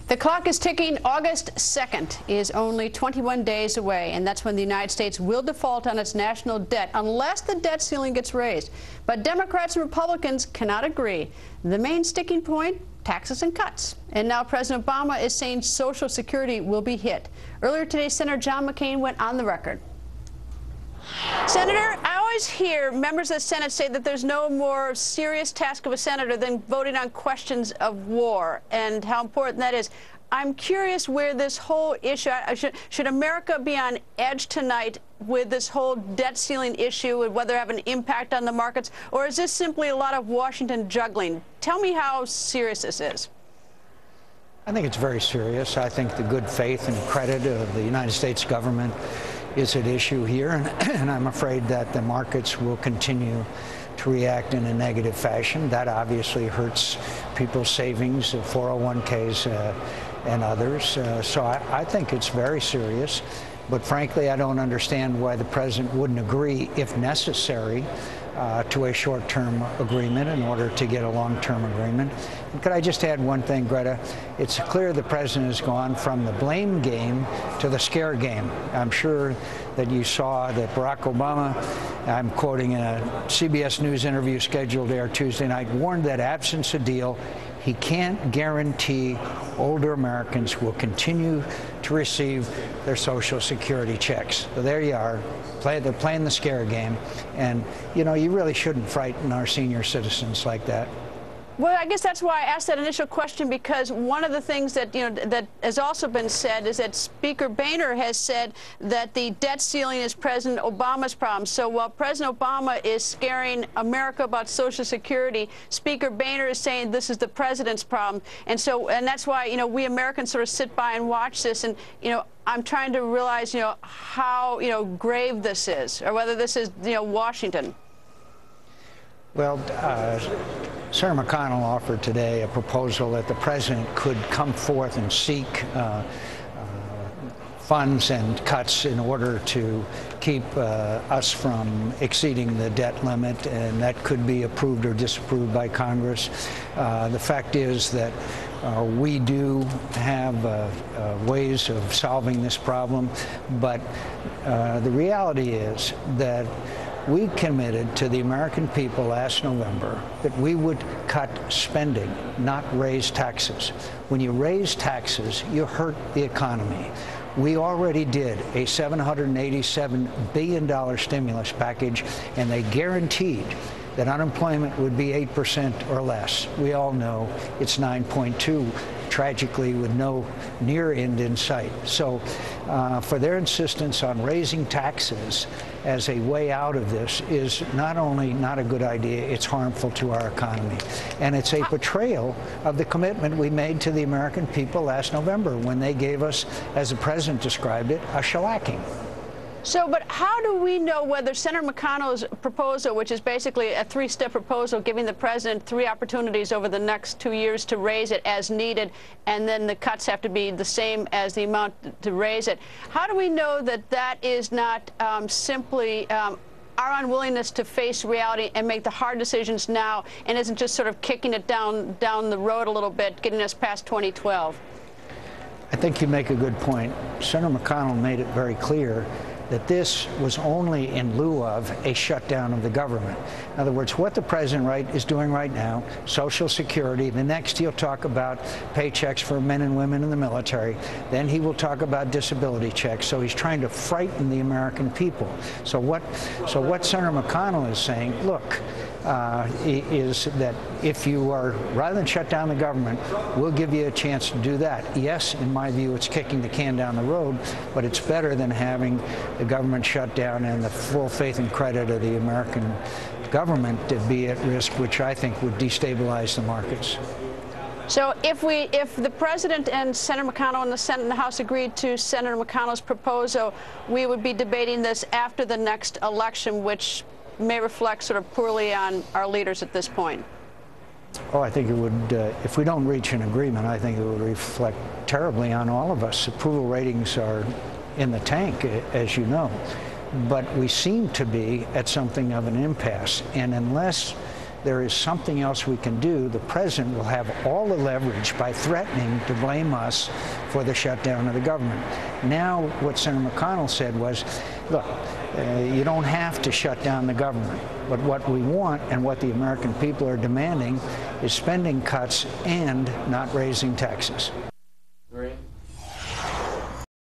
The clock is ticking. August 2nd is only 21 days away, and that's when the United States will default on its national debt unless the debt ceiling gets raised. But Democrats and Republicans cannot agree. The main sticking point, taxes and cuts. And now President Obama is saying Social Security will be hit. Earlier today, Senator John McCain went on the record. Senator, I always hear members of the Senate say that there's no more serious task of a senator than voting on questions of war and how important that is. I'm curious where this whole issue, should America be on edge tonight with this whole debt ceiling issue and whether it have an impact on the markets, or is this simply a lot of Washington juggling? Tell me how serious this is. I think it's very serious. I think the good faith and credit of the United States government is at issue here, and I'm afraid that the markets will continue to react in a negative fashion. That obviously hurts people's savings, 401ks and others. So I think it's very serious. But frankly, I don't understand why the president wouldn't agree, if necessary, to a short-term agreement in order to get a long-term agreement. And could I just add one thing, Greta? It's clear the president has gone from the blame game to the scare game. I'm sure that you saw that Barack Obama, I'm quoting in a CBS News interview scheduled to air Tuesday night, warned that absent a deal, he can't guarantee older Americans will continue to receive their Social Security checks. So there you are. They're playing the scare game. And, you know, you really shouldn't frighten our senior citizens like that. Well, I guess that's why I asked that initial question, because one of the things that, that has also been said is that Speaker Boehner has said that the debt ceiling is President Obama's problem. So while President Obama is scaring America about Social Security, Speaker Boehner is saying this is the president's problem. And that's why, we Americans sort of sit by and watch this. And, I'm trying to realize, how, grave this is, or whether this is, Washington. Well, Senator McConnell offered today a proposal that the president could come forth and seek funds and cuts in order to keep us from exceeding the debt limit, and that could be approved or disapproved by Congress. The fact is that we do have ways of solving this problem, but the reality is that we committed to the American people last November that we would cut spending, not raise taxes. When you raise taxes, you hurt the economy. We already did a $787 billion stimulus package, and they guaranteed that unemployment would be 8% or less. We all know it's 9.2, tragically, with no near end in sight. So for their insistence on raising taxes as a way out of this is not only not a good idea, it's harmful to our economy. And it's a betrayal of the commitment we made to the American people last November when they gave us, as the president described it, a shellacking. So, but how do we know whether Senator McConnell's proposal, which is basically a three-step proposal giving the president 3 opportunities over the next 2 years to raise it as needed, and then the cuts have to be the same as the amount to raise it, how do we know that that is not simply our unwillingness to face reality and make the hard decisions now, and isn't just sort of kicking it down the road a little bit, getting us past 2012? I think you make a good point. Senator McConnell made it very clear that this was only in lieu of a shutdown of the government. In other words, what the president is doing right now, Social Security, the next he'll talk about paychecks for men and women in the military, then he will talk about disability checks. So he's trying to frighten the American people. So what Senator McConnell is saying, look, is that if you are, rather than shut down the government, we'll give you a chance to do that. Yes, in my view, it's kicking the can down the road, but it's better than having the government shut down and the full faith and credit of the American government to be at risk, which I think would destabilize the markets. So if the president and Senator McConnell and the Senate and the House agreed to Senator McConnell's proposal, we would be debating this after the next election, which may reflect sort of poorly on our leaders at this point. Oh, I think it would, if we don't reach an agreement, I think it would reflect terribly on all of us. Approval ratings are in the tank, as you know, but we seem to be at something of an impasse. And unless there is something else we can do, the president will have all the leverage by threatening to blame us for the shutdown of the government. Now, what Senator McConnell said was, look, you don't have to shut down the government, but what we want and what the American people are demanding is spending cuts and not raising taxes.